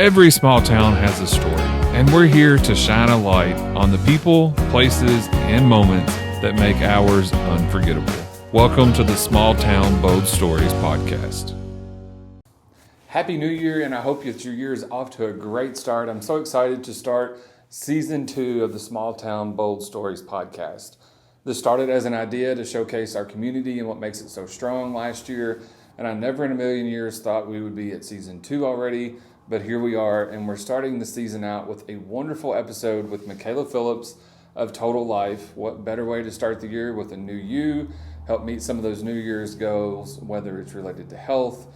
Every small town has a story, and we're here to shine a light on the people, places, and moments that make ours unforgettable. Welcome to the Small Town Bold Stories podcast. Happy New Year, and I hope that your year is off to a great start. I'm so excited to start season 2 of the Small Town Bold Stories podcast. This started as an idea to showcase our community and what makes it so strong last year, and I never in a million years thought we would be at season 2 already. But here we are, and we're starting the season out with a wonderful episode with Michaela Phillips of Total Life. What better way to start the year with a new you, help meet some of those New Year's goals, whether it's related to health,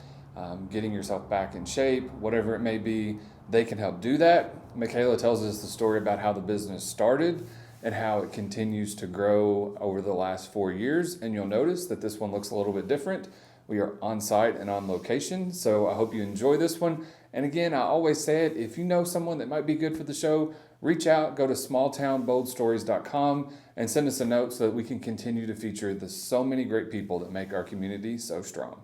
getting yourself back in shape, whatever it may be, they can help do that. Michaela tells us the story about how the business started and how it continues to grow over the last 4 years. And you'll notice that this one looks a little bit different. We are on site and on location, so I hope you enjoy this one. And again, I always say it, if you know someone that might be good for the show, reach out, go to smalltownboldstories.com and send us a note so that we can continue to feature the so many great people that make our community so strong.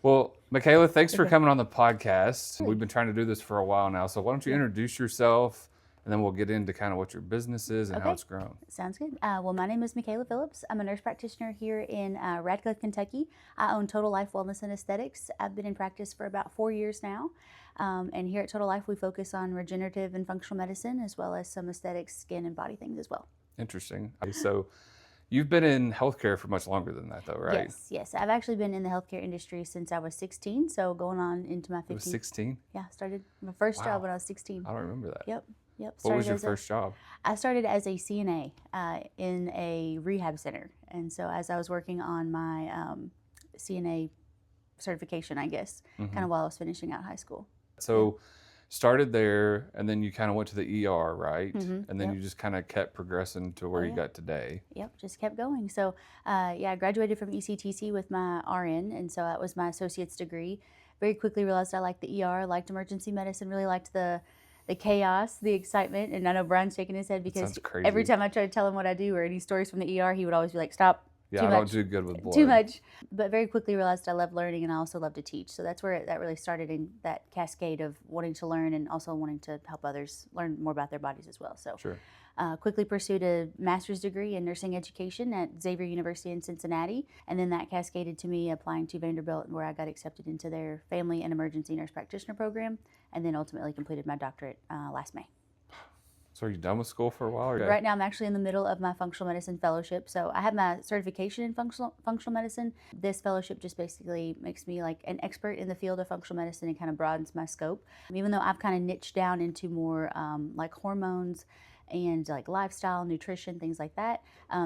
Well, Michaela, thanks for coming on the podcast. We've been trying to do this for a while now, so why don't you introduce yourself, and then we'll get into kind of what your business is and how it's grown. Sounds good. Well, my name is Michaela Phillips. I'm a nurse practitioner here in Radcliffe, Kentucky. I own Total Life Wellness and Aesthetics. I've been in practice for about 4 years now. And here at Total Life, we focus on regenerative and functional medicine, as well as some aesthetics, skin, and body things as well. Interesting. So you've been in healthcare for much longer than that, though, right? Yes. I've actually been in the healthcare industry since I was 16, so going on into my 15th. It was 16? Yeah, started my first job when I was 16. I don't remember that. Yep. What was your first job? I started as a CNA in a rehab center. And so as I was working on my CNA certification, I guess, kind of while I was finishing out high school. So started there, and then you kind of went to the ER, right? And then you just kind of kept progressing to where you got today. Yep, just kept going. So I graduated from ECTC with my RN, and so that was my associate's degree. Very quickly realized I liked the ER, liked emergency medicine, really liked the chaos, the excitement. And I know Brian's shaking his head because every time I try to tell him what I do or any stories from the ER, he would always be like, stop. Yeah, I don't do good with blood. Too much. But very quickly realized I love learning, and I also love to teach. So that's where that really started, in that cascade of wanting to learn and also wanting to help others learn more about their bodies as well. So quickly pursued a master's degree in nursing education at Xavier University in Cincinnati. And then that cascaded to me applying to Vanderbilt, where I got accepted into their family and emergency nurse practitioner program, and then ultimately completed my doctorate last May. So are you done with school for a while? Or Right now I'm actually in the middle of my functional medicine fellowship. So I have my certification in functional medicine. This fellowship just basically makes me like an expert in the field of functional medicine and kind of broadens my scope. Even though I've kind of niched down into more like hormones and like lifestyle, nutrition, things like that,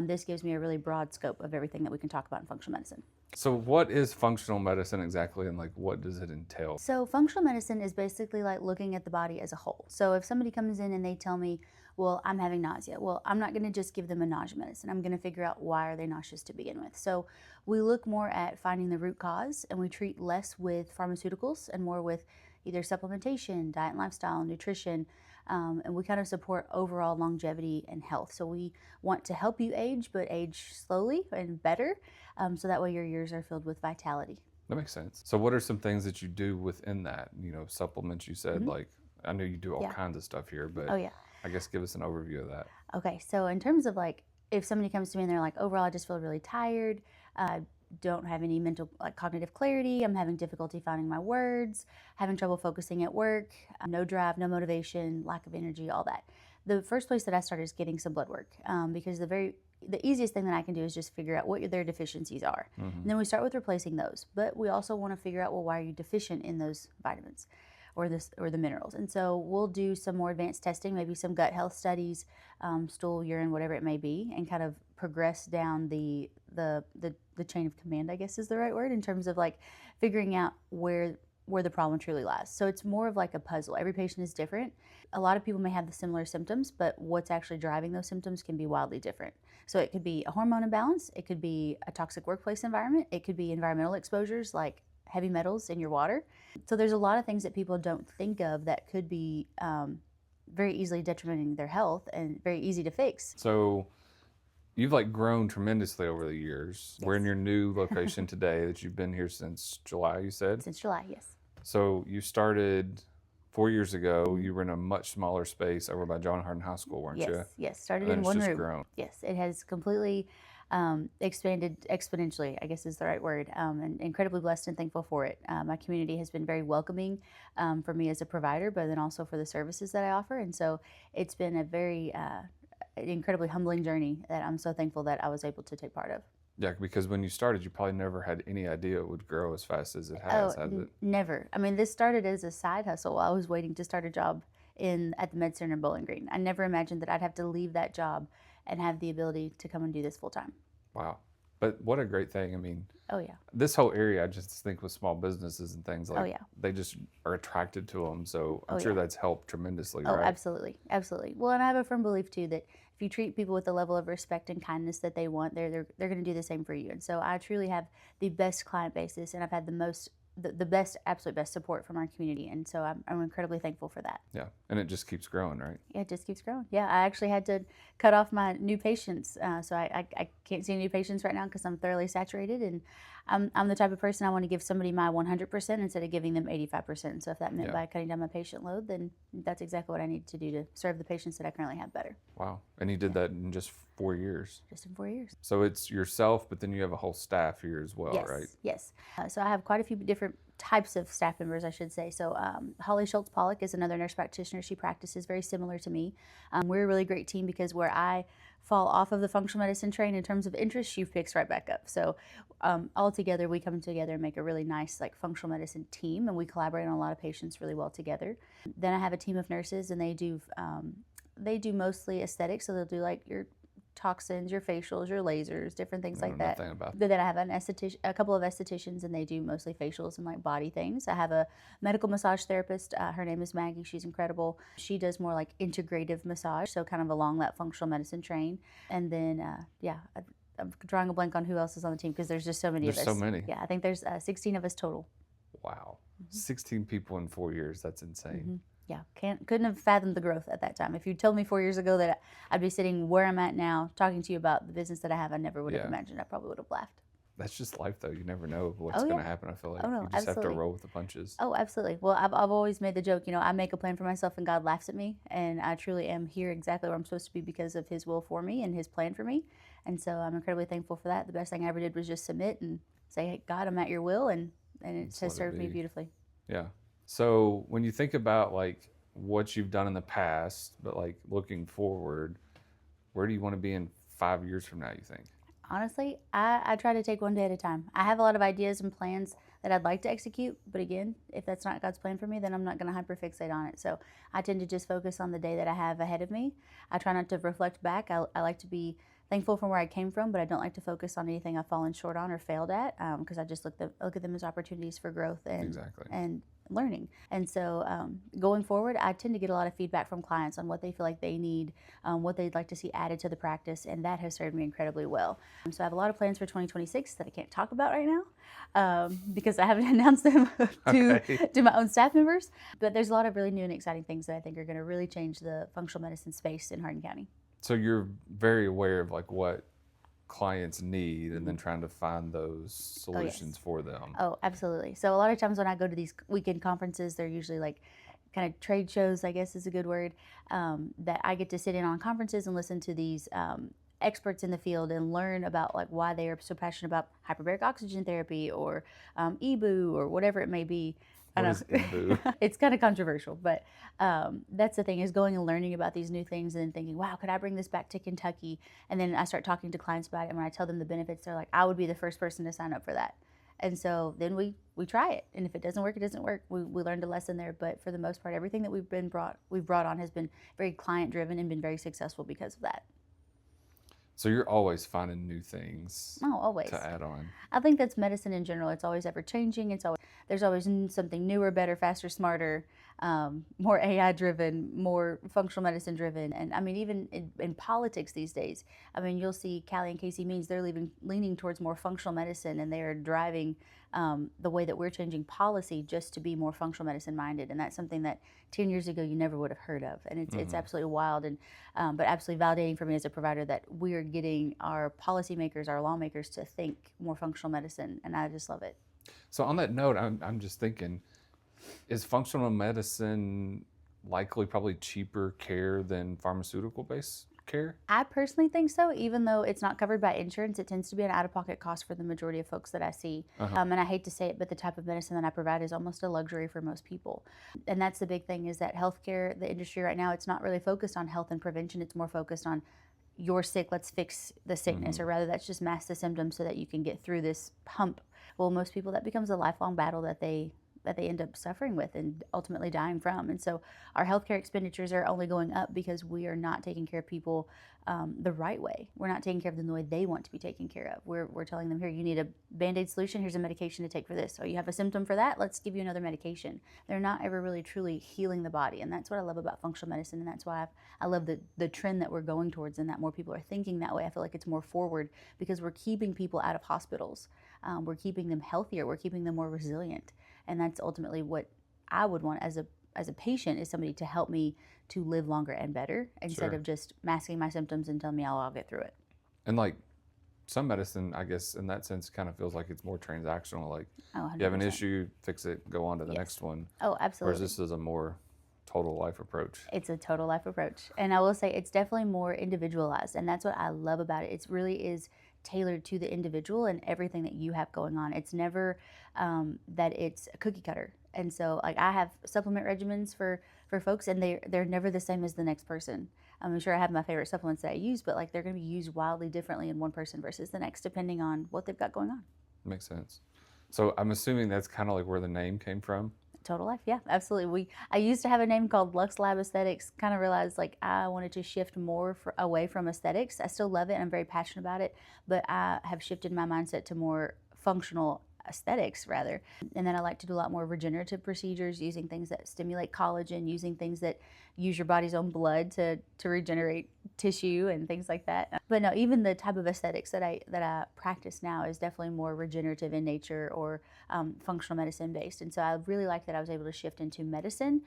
this gives me a really broad scope of everything that we can talk about in functional medicine. So what is functional medicine exactly, and like what does it entail? So functional medicine is basically like looking at the body as a whole. So if somebody comes in and they tell me, well, I'm having nausea, well, I'm not going to just give them a nausea medicine. I'm going to figure out why are they nauseous to begin with. So we look more at finding the root cause, and we treat less with pharmaceuticals and more with either supplementation, diet and lifestyle, nutrition, and we kind of support overall longevity and health. So we want to help you age, but age slowly and better, so that way your years are filled with vitality. That makes sense. So what are some things that you do within that? You know, supplements, you said, like, I know you do all kinds of stuff here, but I guess give us an overview of that. Okay, so in terms of like, if somebody comes to me and they're like, overall, I just feel really tired, don't have any mental, like cognitive clarity, I'm having difficulty finding my words, having trouble focusing at work, no drive, no motivation, lack of energy, all that. The first place that I started is getting some blood work, because the easiest thing that I can do is just figure out what their deficiencies are. And then we start with replacing those. But we also want to figure out, well, why are you deficient in those vitamins or the minerals? And so we'll do some more advanced testing, maybe some gut health studies, stool, urine, whatever it may be, and kind of progress down the chain of command, I guess is the right word, in terms of like figuring out where the problem truly lies. So it's more of like a puzzle. Every patient is different. A lot of people may have the similar symptoms, but what's actually driving those symptoms can be wildly different. So it could be a hormone imbalance, it could be a toxic workplace environment, it could be environmental exposures like heavy metals in your water. So there's a lot of things that people don't think of that could be very easily detrimenting their health and very easy to fix. So you've like grown tremendously over the years. Yes. We're in your new location today that you've been here since July, you said? Since July, yes. So you started 4 years ago, you were in a much smaller space over by John Hardin High School, weren't you? Yes. Started And then in it's one just room. grown. Yes, it has completely expanded exponentially, I guess is the right word, and incredibly blessed and thankful for it. My community has been very welcoming for me as a provider, but then also for the services that I offer. And so it's been a very incredibly humbling journey that I'm so thankful that I was able to take part of. Yeah, because when you started, you probably never had any idea it would grow as fast as it has it? Never. I mean, this started as a side hustle while I was waiting to start a job at the Med Center in Bowling Green. I never imagined that I'd have to leave that job and have the ability to come and do this full time. Wow. But what a great thing. I mean, Oh yeah. this whole area, I just think with small businesses and things like, Oh, yeah. they just are attracted to them. So I'm Oh, sure yeah. that's helped tremendously, Oh, right? absolutely. Well, and I have a firm belief too that if you treat people with the level of respect and kindness that they want, they're going to do the same for you. And so I truly have the best client basis, and I've had the best, absolute best support from our community. And so I'm incredibly thankful for that. Yeah. And it just keeps growing, right? Yeah, it just keeps growing. Yeah, I actually had to cut off my new patients. So I can't see new patients right now because I'm thoroughly saturated. And I'm the type of person I want to give somebody my 100% instead of giving them 85%. So if that meant by cutting down my patient load, then that's exactly what I need to do to serve the patients that I currently have better. Wow. And you did that in just 4 years. Just in 4 years. So it's yourself, but then you have a whole staff here as well, right? Yes. So I have quite a few different types of staff members, I should say. So Holly Schultz Pollock is another nurse practitioner. She practices very similar to me. We're a really great team because where I fall off of the functional medicine train in terms of interest, she picks right back up. So all together, we come together and make a really nice like functional medicine team, and we collaborate on a lot of patients really well together. Then I have a team of nurses, and they do mostly aesthetics. So they'll do like your toxins, your facials, your lasers, different things like that. Nothing about that. But then I have a couple of estheticians, and they do mostly facials and like body things. I have a medical massage therapist. Her name is Maggie. She's incredible. She does more like integrative massage, so kind of along that functional medicine train. And then I'm drawing a blank on who else is on the team because there's just so many of us. There's so many. Yeah, I think there's 16 of us total. Wow. 16 people in 4 years. That's insane. Yeah, couldn't have fathomed the growth at that time. If you told me 4 years ago that I'd be sitting where I'm at now talking to you about the business that I have, I never would have imagined. I probably would have laughed. That's just life, though. You never know what's going to happen. I feel like no, you just have to absolutely. roll with the punches. Oh, absolutely. Well, I've always made the joke, I make a plan for myself and God laughs at me. And I truly am here exactly where I'm supposed to be because of His will for me and His plan for me. And so I'm incredibly thankful for that. The best thing I ever did was just submit and say, hey, God, I'm at your will. And it has served me beautifully. Yeah. So when you think about like what you've done in the past, but like looking forward, where do you want to be in 5 years from now, you think? Honestly, I try to take one day at a time. I have a lot of ideas and plans that I'd like to execute, but again, if that's not God's plan for me, then I'm not going to hyperfixate on it. So I tend to just focus on the day that I have ahead of me. I try not to reflect back. I like to be thankful from where I came from, but I don't like to focus on anything I've fallen short on or failed at because I just look at them as opportunities for growth and learning. And so going forward, I tend to get a lot of feedback from clients on what they feel like they need, what they'd like to see added to the practice, and that has served me incredibly well. So I have a lot of plans for 2026 that I can't talk about right now because I haven't announced them to my own staff members. But there's a lot of really new and exciting things that I think are going to really change the functional medicine space in Hardin County. So you're very aware of like what clients need and then trying to find those solutions for them. Oh, absolutely. So a lot of times when I go to these weekend conferences, they're usually like kind of trade shows, I guess is a good word, that I get to sit in on conferences and listen to these experts in the field and learn about like why they are so passionate about hyperbaric oxygen therapy or EBOO or whatever it may be. What is EBOO? It's kind of controversial, but that's the thing is going and learning about these new things and then thinking, wow, could I bring this back to Kentucky? And then I start talking to clients about it, and when I tell them the benefits, they're like, I would be the first person to sign up for that. And so then we try it, and if it doesn't work, it doesn't work. We learned a lesson there, but for the most part, everything that we've brought on has been very client driven and been very successful because of that. So you're always finding new things always to add on. I think that's medicine in general. It's always ever changing. There's always something newer, better, faster, smarter, more AI driven, more functional medicine driven. And I mean, even in politics these days, I mean, you'll see Callie and Casey Means, they're leaning towards more functional medicine, and they are driving the way that we're changing policy just to be more functional medicine minded. And that's something that 10 years ago you never would have heard of. And it's absolutely wild, and but absolutely validating for me as a provider that we are getting our policymakers, our lawmakers to think more functional medicine, and I just love it. So on that note, I'm just thinking, Is functional medicine likely probably cheaper care than pharmaceutical-based care? I personally think so, even though it's not covered by insurance, it tends to be an out-of-pocket cost for the majority of folks that I see. And I hate to say it, but the type of medicine that I provide is almost a luxury for most people. And that's the big thing, is that healthcare, the industry right now, it's not really focused on health and prevention. It's more focused on, you're sick, let's fix the sickness, or rather that's just mask the symptoms so that you can get through this hump. Well, most people, that becomes a lifelong battle that they end up suffering with and ultimately dying from. And so our healthcare expenditures are only going up because we are not taking care of people the right way. We're not taking care of them the way they want to be taken care of. We're telling them, here, you need a Band-Aid solution, here's a medication to take for this. Or you have a symptom for that, let's give you another medication. They're not ever really truly healing the body. And that's what I love about functional medicine. And that's why I love the trend that we're going towards, and that more people are thinking that way. I feel like it's more forward because we're keeping people out of hospitals. We're keeping them healthier. We're keeping them more resilient. And that's ultimately what I would want as a patient, is somebody to help me to live longer and better, instead of just masking my symptoms and telling me, I'll get through it. And like some medicine, I guess in that sense, kind of feels like it's more transactional. Like Oh, you have an 100%. issue, fix it, go on to the next one. Oh, absolutely. Whereas this is a more total life approach. It's a total life approach. And I will say it's definitely more individualized. And that's what I love about it. It really is tailored to the individual and everything that you have going on. It's never that it's a cookie cutter. And so, like, I have supplement regimens for folks, and they're never the same as the next person. I'm sure I have my favorite supplements that I use, but like, they're going to be used wildly differently in one person versus the next, depending on what they've got going on. Makes sense. So I'm assuming that's kind of like where the name came from. Total Life, yeah, absolutely. I used to have a name called Lux Lab Aesthetics. Kind of realized like I wanted to shift more away from aesthetics. I still love it and I'm very passionate about it, but I have shifted my mindset to more functional aesthetics rather. And then I like to do a lot more regenerative procedures, using things that stimulate collagen, using things that use your body's own blood to regenerate tissue and things like that. But no, even the type of aesthetics that I practice now is definitely more regenerative in nature, or functional medicine based. And so I really like that I was able to shift into medicine,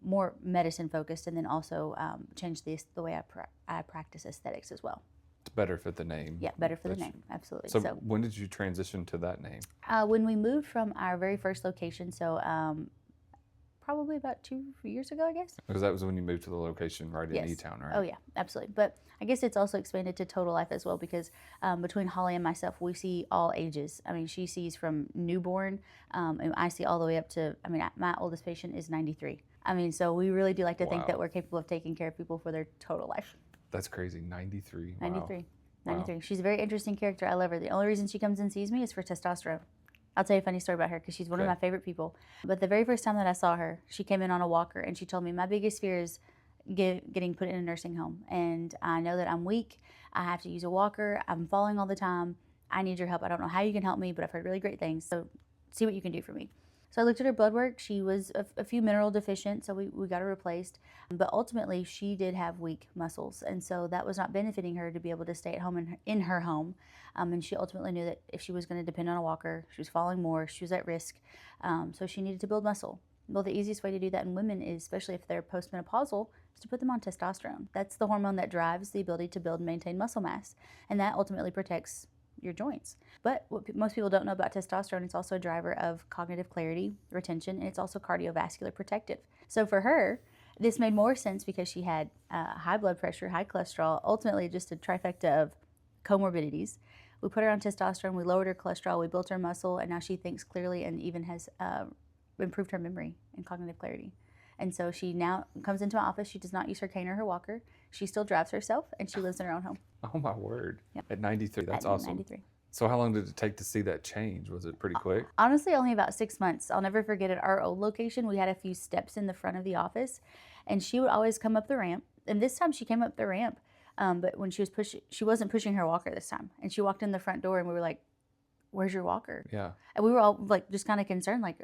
more medicine focused, and then also change the way I practice aesthetics as well. To better fit the name. Yeah, better for the name, absolutely. So when did you transition to that name? When we moved from our very first location, so probably about 2 years ago, I guess. Because that was when you moved to the location right in E-Town, right? Oh yeah, absolutely. But I guess it's also expanded to Total Life as well, because between Holly and myself, we see all ages. I mean, she sees from newborn, and I see all the way up to, I mean, my oldest patient is 93. I mean, so we really do like to think that we're capable of taking care of people for their total life. That's crazy, 93. 93. Wow. 93. Wow. She's a very interesting character. I love her. The only reason she comes and sees me is for testosterone. I'll tell you a funny story about her, because she's one of my favorite people. But the very first time that I saw her, she came in on a walker, and she told me, my biggest fear is getting put in a nursing home. And I know that I'm weak. I have to use a walker. I'm falling all the time. I need your help. I don't know how you can help me, but I've heard really great things. So see what you can do for me. So I looked at her blood work. She was a few mineral deficient, so we got her replaced. But ultimately, she did have weak muscles, and so that was not benefiting her to be able to stay at home in her home. And she ultimately knew that if she was going to depend on a walker, she was falling more, she was at risk. So she needed to build muscle. Well, the easiest way to do that in women is, especially if they're postmenopausal, is to put them on testosterone. That's the hormone that drives the ability to build and maintain muscle mass, and that ultimately protects your joints. But what most people don't know about testosterone, it's also a driver of cognitive clarity, retention, and it's also cardiovascular protective. So for her, this made more sense because she had high blood pressure, high cholesterol, ultimately just a trifecta of comorbidities. We put her on testosterone, we lowered her cholesterol, we built her muscle, and now she thinks clearly and even has improved her memory and cognitive clarity. And so she now comes into my office. She does not use her cane or her walker. She still drives herself, and she lives in her own home. Oh, my word. Yep. At 93, that's awesome. 93. So how long did it take to see that change? Was it pretty quick? Honestly, only about 6 months. I'll never forget, at our old location, we had a few steps in the front of the office, and she would always come up the ramp. And this time she came up the ramp, but when she wasn't pushing her walker this time. And she walked in the front door, and we were like, where's your walker? Yeah. And we were all like just kind of concerned, like,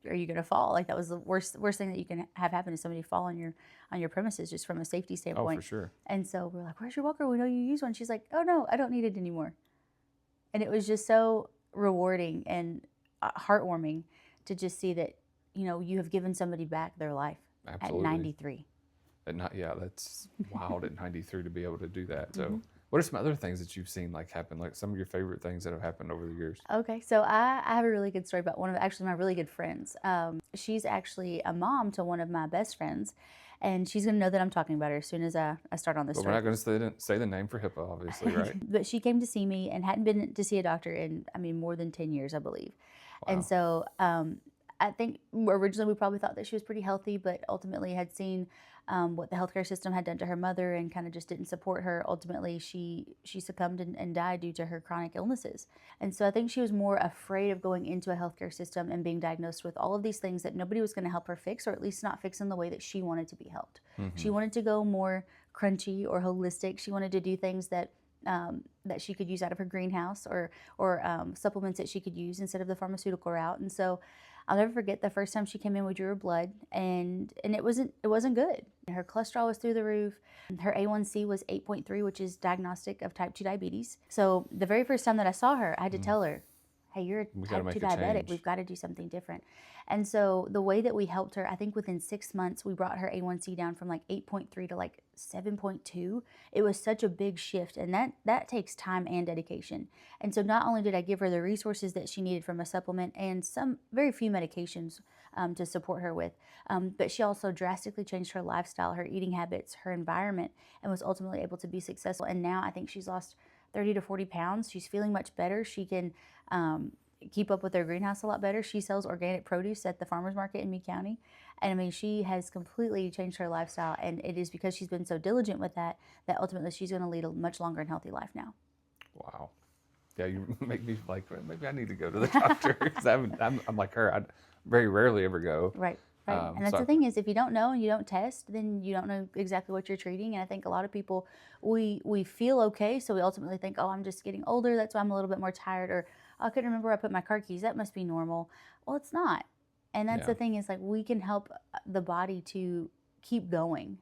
are you gonna fall? Like, that was the worst thing that you can have happen, is somebody fall on your premises, just from a safety standpoint. Oh, for sure. And so we're like, where's your walker? We know you use one. She's like, oh no, I don't need it anymore. And it was just so rewarding and heartwarming to just see that, you have given somebody back their life. Absolutely. At 93. Yeah, that's wild at 93 to be able to do that. So What are some other things that you've seen like happen, like some of your favorite things that have happened over the years? Okay, so I have a really good story about one of actually my really good friends. She's actually a mom to one of my best friends, and she's gonna know that I'm talking about her as soon as I start on this But we're story. not going to say the name for HIPAA, obviously, right? But she came to see me and hadn't been to see a doctor in, I mean, more than 10 years, I believe. And Wow. so I think originally we probably thought that she was pretty healthy, but ultimately had seen what the healthcare system had done to her mother and kind of just didn't support her. Ultimately, she succumbed and died due to her chronic illnesses. And so I think she was more afraid of going into a healthcare system and being diagnosed with all of these things that nobody was going to help her fix, or at least not fix in the way that she wanted to be helped. She wanted to go more crunchy or holistic. She wanted to do things that that she could use out of her greenhouse, or supplements that she could use instead of the pharmaceutical route. And so I'll never forget the first time she came in, we drew her blood, and it wasn't good. Her cholesterol was through the roof. Her A1C was 8.3, which is diagnostic of type 2 diabetes. So the very first time that I saw her, I had to tell her, hey, you're a type 2 diabetic. Change. We've got to do something different. And so the way that we helped her, I think within 6 months, we brought her A1C down from like 8.3 to like 7.2. It was such a big shift, and that takes time and dedication. And so not only did I give her the resources that she needed from a supplement and some very few medications to support her with, but she also drastically changed her lifestyle, her eating habits, her environment, and was ultimately able to be successful. And now I think she's lost 30 to 40 pounds. She's feeling much better. She can keep up with her greenhouse a lot better. She sells organic produce at the farmer's market in Meade County. And I mean, she has completely changed her lifestyle. And it is because she's been so diligent with that ultimately she's going to lead a much longer and healthy life now. Wow. Yeah, you make me like, maybe I need to go to the doctor, because I'm like her. I very rarely ever go. Right. Right. And that's the thing is, if you don't know and you don't test, then you don't know exactly what you're treating. And I think a lot of people, we feel okay, so we ultimately think, oh, I'm just getting older, that's why I'm a little bit more tired, or oh, I couldn't remember where I put my car keys, that must be normal. Well, it's not. And that's the thing is, like, we can help the body to keep going.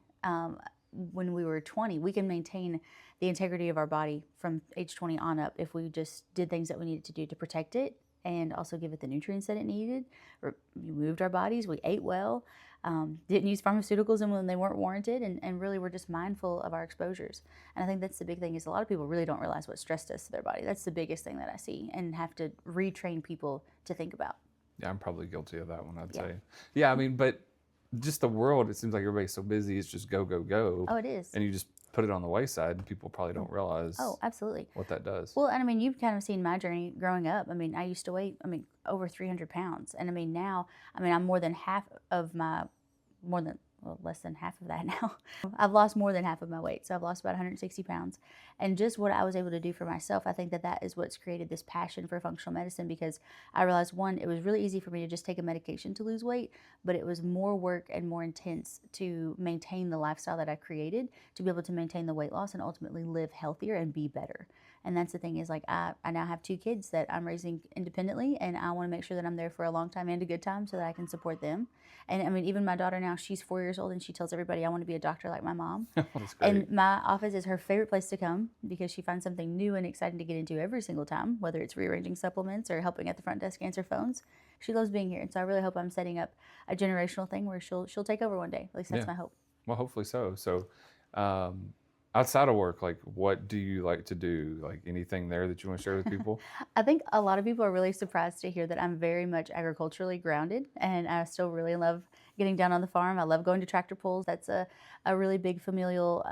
When we were 20, we can maintain the integrity of our body from age 20 on up if we just did things that we needed to do to protect it and also give it the nutrients that it needed. We moved our bodies, we ate well, didn't use pharmaceuticals and when they weren't warranted, and really were just mindful of our exposures. And I think that's the big thing, is a lot of people really don't realize what stress does to their body. That's the biggest thing that I see and have to retrain people to think about. Yeah, I'm probably guilty of that one, I'd say. Yeah, I mean, but just the world, it seems like everybody's so busy, it's just go, go, go. Oh, it is. And you just put it on the wayside, and people probably don't realize absolutely what that does. Well, and I mean, you've kind of seen my journey growing up. I mean, I used to weigh, over 300 pounds. And I mean, now, I'm more than half of my, less than half of that now. I've lost more than half of my weight. So I've lost about 160 pounds. And just what I was able to do for myself, I think that is what's created this passion for functional medicine, because I realized, one, it was really easy for me to just take a medication to lose weight, but it was more work and more intense to maintain the lifestyle that I created, to be able to maintain the weight loss and ultimately live healthier and be better. And that's the thing is, like, I now have 2 kids that I'm raising independently, and I want to make sure that I'm there for a long time and a good time so that I can support them. And I mean, even my daughter now, she's 4 years old, and she tells everybody, I want to be a doctor like my mom. That's great. And my office is her favorite place to come, because she finds something new and exciting to get into every single time, whether it's rearranging supplements or helping at the front desk answer phones. She loves being here. And so I really hope I'm setting up a generational thing where she'll take over one day. At least that's my hope. Well, hopefully so. So outside of work, like, what do you like to do? Like, anything there that you want to share with people? I think a lot of people are really surprised to hear that I'm very much agriculturally grounded, and I still really love getting down on the farm. I love going to tractor pulls. That's a really big familial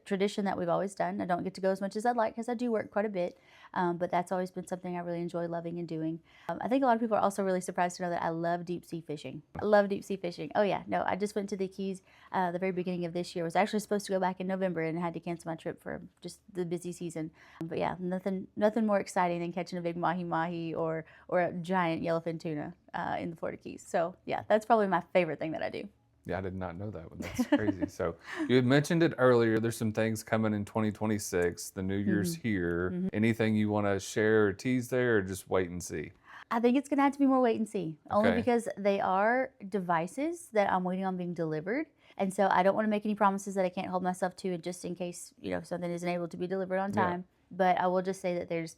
tradition that we've always done. I don't get to go as much as I'd like because I do work quite a bit, but that's always been something I really enjoy loving and doing. I think a lot of people are also really surprised to know that I love deep sea fishing. I love deep sea fishing. Oh yeah, no, I just went to the Keys the very beginning of this year. I was actually supposed to go back in November and had to cancel my trip for just the busy season. But yeah, nothing more exciting than catching a big mahi-mahi or a giant yellowfin tuna in the Florida Keys. So yeah, that's probably my favorite thing that I do. Yeah, I did not know that one. That's crazy. So you had mentioned it earlier. There's some things coming in 2026. The new year's here. Anything you want to share or tease there, or just wait and see? I think it's going to have to be more wait and see, only because they are devices that I'm waiting on being delivered. And so I don't want to make any promises that I can't hold myself to, just in case, something isn't able to be delivered on time. Yeah. But I will just say that there's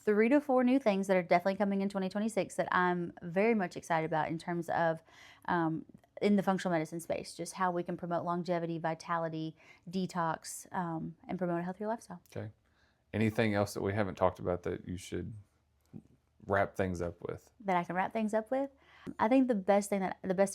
3 to 4 new things that are definitely coming in 2026 that I'm very much excited about in terms of in the functional medicine space, just how we can promote longevity, vitality, detox, and promote a healthier lifestyle. Okay. Anything else that we haven't talked about that you should wrap things up with? That I can wrap things up with? I think the best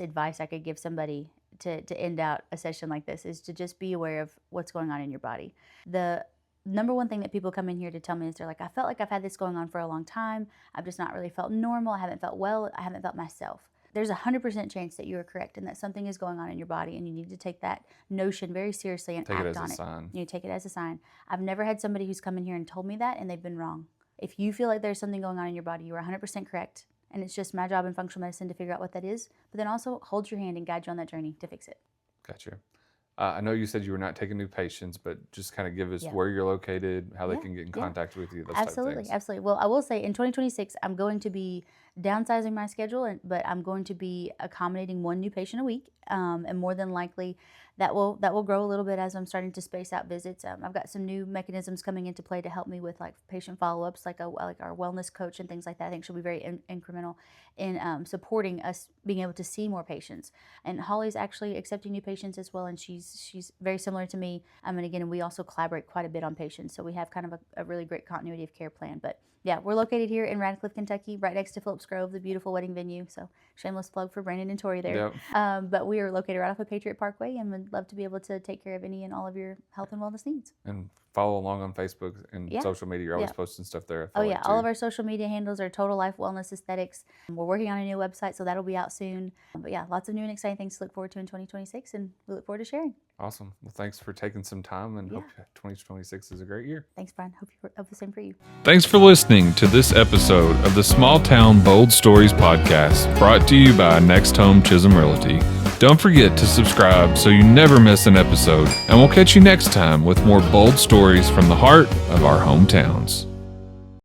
advice I could give somebody to end out a session like this is to just be aware of what's going on in your body. The number one thing that people come in here to tell me is they're like, I felt like I've had this going on for a long time. I've just not really felt normal. I haven't felt well. I haven't felt myself. There's a 100% chance that you are correct and that something is going on in your body, and you need to take that notion very seriously and act on it. Sign. You take it as a sign. I've never had somebody who's come in here and told me that and they've been wrong. If you feel like there's something going on in your body, you are 100% correct. And it's just my job in functional medicine to figure out what that is, but then also hold your hand and guide you on that journey to fix it. Gotcha. I know you said you were not taking new patients, but just kind of give us where you're located, how they can get in contact with you, those absolutely, type of things. Absolutely. Well, I will say in 2026, I'm going to be downsizing my schedule, but I'm going to be accommodating 1 new patient a week, and more than likely that will grow a little bit as I'm starting to space out visits. I've got some new mechanisms coming into play to help me with like patient follow-ups, like our wellness coach and things like that. I think she'll be very incremental in supporting us being able to see more patients. And Holly's actually accepting new patients as well, and she's very similar to me. And again, we also collaborate quite a bit on patients, so we have kind of a really great continuity of care plan. But yeah, we're located here in Radcliffe, Kentucky, right next to Phillips Grove, the beautiful wedding venue. So shameless plug for Brandon and Tori there. Yep. But we are located right off of Patriot Parkway, and would love to be able to take care of any and all of your health and wellness needs. And follow along on Facebook and social media. You're always posting stuff there. Oh yeah, all of our social media handles are Total Life Wellness Aesthetics. We're working on a new website, so that'll be out soon. But yeah, lots of new and exciting things to look forward to in 2026, and we look forward to sharing. Awesome. Well, thanks for taking some time, and hope 2026 is a great year. Thanks, Brian. Hope the same for you. Thanks for listening to this episode of the Small Town Bold Stories podcast, brought to you by Next Home Chisholm Realty. Don't forget to subscribe so you never miss an episode, and we'll catch you next time with more bold stories from the heart of our hometowns.